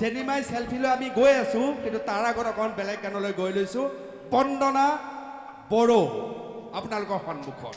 Senimai selfie লৈ আমি গৈ আছো কিন্তু তাৰ আগত অকণ বেলেগ গানলৈ গৈ লৈছো বন্দনা বড়ো আপোনালোকৰ সন্মুখত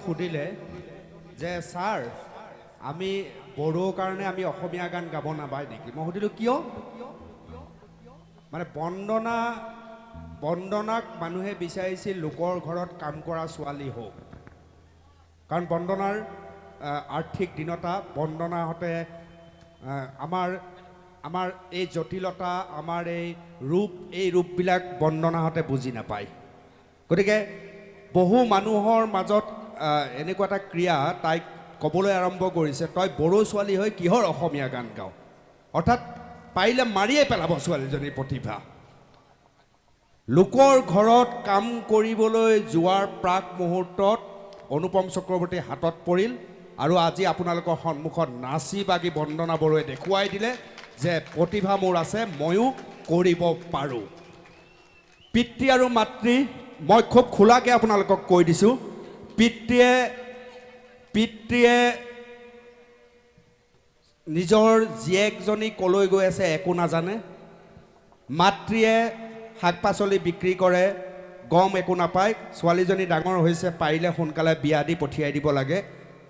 সুধিলে যে ছাৰ আমি বড়োৰ কাৰণে আমি অসমীয়া গান গাব নাপায় নেকি মই সুধিলোঁ কিয় মানে বন্দনাক মানুহে বিচাৰিছিল লোকৰ ঘৰত কাম কৰা ছোৱালী হওক কাৰণ বন্দনাৰ আৰ্থিক দীনতা বন্দনাহঁতে আমাৰ এই জটিলতা আমাৰ এই ৰূপবিলাক বন্দনাহঁতে বুজি নাপায় গতিকে বহু মানুহৰ মাজত এনেকুৱা এটা ক্ৰিয়া তাইক ক'বলৈ আৰম্ভ কৰিছে তই বড়ো ছোৱালী হৈ কিহৰ অসমীয়া গান গাওঁ অৰ্থাৎ পাৰিলে মাৰিয়ে পেলাব ছোৱালীজনীৰ প্ৰতিভা লোকৰ ঘৰত কাম কৰিবলৈ যোৱাৰ প্ৰাক মুহূৰ্তত অনুপম চক্ৰৱৰ্তী হাতত পৰিল আৰু আজি আপোনালোকৰ সন্মুখত নাচি বাগি বন্দনা বড়োৱে দেখুৱাই দিলে যে প্ৰতিভা মোৰ আছে ময়ো কৰিব পাৰোঁ পিতৃ আৰু মাতৃ মই খুব খোলাকৈ আপোনালোকক কৈ দিছোঁ পিতৃয়ে নিজৰ জীয়েকজনী কলৈ গৈ আছে একো নাজানে মাতৃয়ে শাক পাচলি বিক্ৰী কৰে গম একো নাপায় ছোৱালীজনী ডাঙৰ হৈছে পাৰিলে সোনকালে বিয়া দি পঠিয়াই দিব লাগে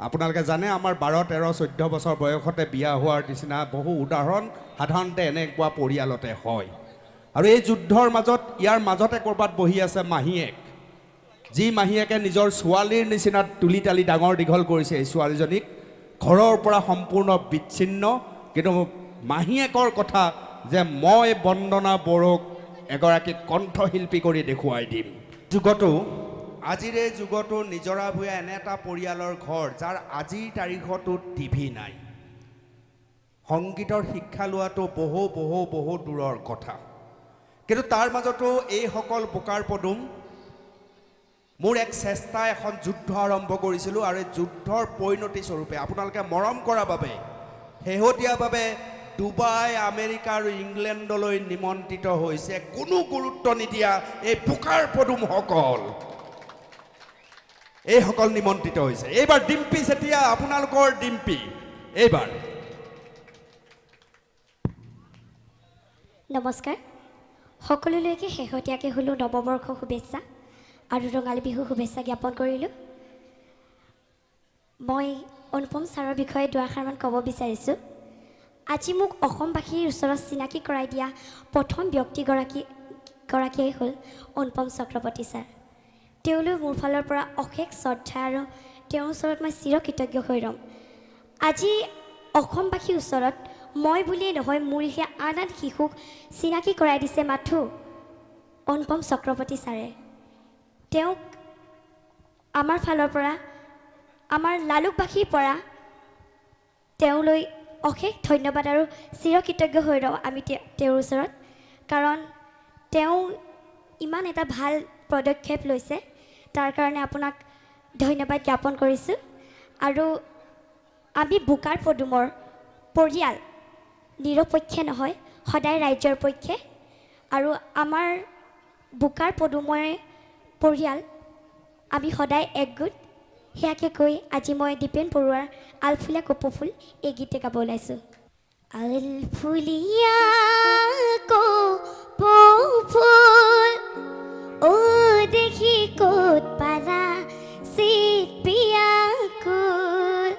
আপোনালোকে জানে আমাৰ 12, 13, 14 বছৰ বয়সতে বিয়া হোৱাৰ নিচিনা বহু উদাহৰণ সাধাৰণতে এনেকুৱা পৰিয়ালতে হয় আৰু এই যুদ্ধৰ মাজত ইয়াৰ মাজতে ক'ৰবাত বহি আছে মাহীয়েক যি মাহীয়েকে নিজৰ ছোৱালীৰ নিচিনা তুলি তালি ডাঙৰ দীঘল কৰিছে এই ছোৱালীজনীক ঘৰৰ পৰা সম্পূৰ্ণ বিচ্ছিন্ন কিন্তু মাহীয়েকৰ কথা যে মই বন্দনা বড়োক এগৰাকী কণ্ঠশিল্পী কৰি দেখুৱাই দিম আজিৰ এই যুগতো নিজৰা ভূঞা এনে এটা পৰিয়ালৰ ঘৰ যাৰ আজিৰ তাৰিখতো টিভি নাই সংগীতৰ শিক্ষা লোৱাটো বহু দূৰৰ কথা কিন্তু তাৰ মাজতো এইসকল বোকাৰ পদুম মোৰ এক চেষ্টা এখন যুদ্ধ আৰম্ভ কৰিছিলোঁ আৰু এই যুদ্ধৰ পৰিণতি স্বৰূপে আপোনালোকে মৰম কৰাৰ বাবে শেহতীয়াভাৱে ডুবাই আমেৰিকা আৰু ইংলেণ্ডলৈ নিমন্ত্ৰিত হৈছে কোনো গুৰুত্ব নিদিয়া এই বোকাৰ পদুমসকল এইসকল নিমন্ত্ৰিত হৈছে এইবাৰ ডিম্পী চেতিয়া আপোনালোকৰ ডিম্পী এইবাৰ নমস্কাৰ সকলোলৈকে শেহতীয়াকৈ হ'লেও নৱবৰ্ষ শুভেচ্ছা আৰু ৰঙালী বিহু শুভেচ্ছা জ্ঞাপন কৰিলোঁ মই অনুপম ছাৰৰ বিষয়ে দুআষাৰমান ক'ব বিচাৰিছোঁ আজি মোক অসমবাসীৰ ওচৰত চিনাকি কৰাই দিয়া প্ৰথম ব্যক্তিগৰাকীয়ে হ'ল অনুপম চক্ৰৱৰ্তী ছাৰ তেওঁলৈ মোৰ ফালৰ পৰা অশেষ শ্ৰদ্ধা আৰু তেওঁৰ ওচৰত মই চিৰকৃতজ্ঞ হৈ ৰ'ম আজি অসমবাসীৰ ওচৰত মই বুলিয়েই নহয় মোৰ সেই আন শিশুক চিনাকি কৰাই দিছে মাথো অনুপম চক্ৰৱৰ্তী ছাৰে তেওঁক আমাৰ ফালৰ পৰা আমাৰ লালুকবাসীৰ পৰা তেওঁলৈ অশেষ ধন্যবাদ আৰু চিৰকৃতজ্ঞ হৈ ৰওঁ আমি তেওঁৰ ওচৰত কাৰণ তেওঁ ইমান এটা ভাল পদক্ষেপ লৈছে তাৰ কাৰণে আপোনাক ধন্যবাদ জ্ঞাপন কৰিছোঁ আৰু আমি বোকাৰ পদুমৰ পৰিয়াল নিৰপেক্ষে নহয় সদায় ৰাজ্যৰ পক্ষে আৰু আমাৰ বোকাৰ পদুমৰে পৰিয়াল আমি সদায় একগোট সেয়াকে কৈ আজি মই দীপেন বৰুৱাৰ আলফুলীয়া কপৌফুল এই গীতে গাব ওলাইছোঁ আলফুলীয়া কপৌফুল ও দেখি ক'ত পালা চিত পিয়া কুল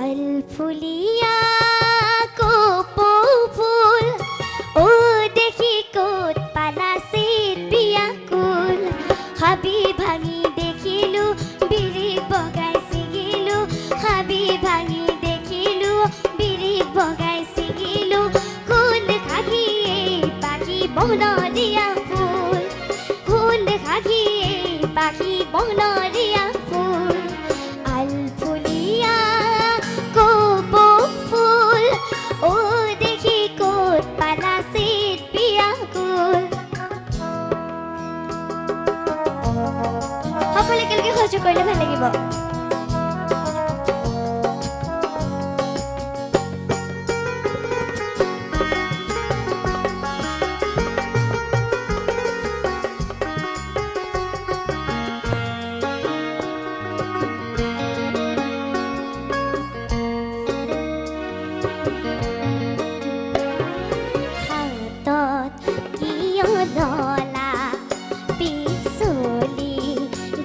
আলফুলীয়া কপৌফুল ও দেখি ক'ত পালা চিত পিয়া কুল হাবি ভাঙি দেখিলোঁ বিৰিক বগাই ছিগিলোঁ হাবি ভাঙি দেখিলোঁ বিৰিক বগাই ছিগিলোঁ সোণ খাঘিয়ে পাখি বনৰীয়া ফুল সোণ খাঘিয়ে পাখি বনৰীয়া ফুল আলফুলীয়া কপৌফুল ও দেখি ক'ত পালা চিত পিয়া কুল সকলে একেলগে সহযোগ কৰিলে ভাল লাগিব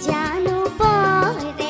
জানো পৰে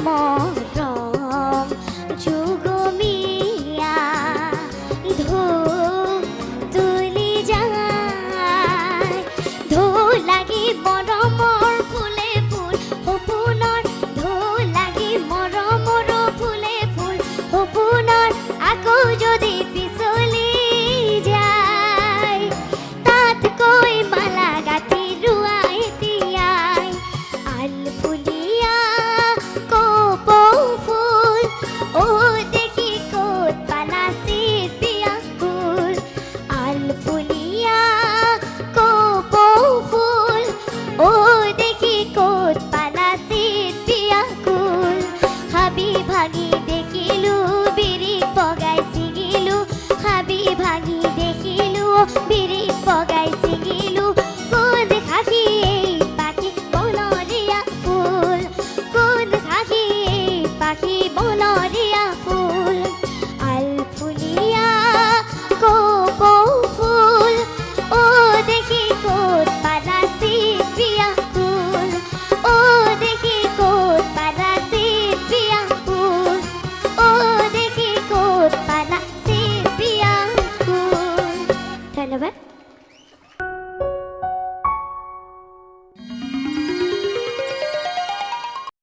মই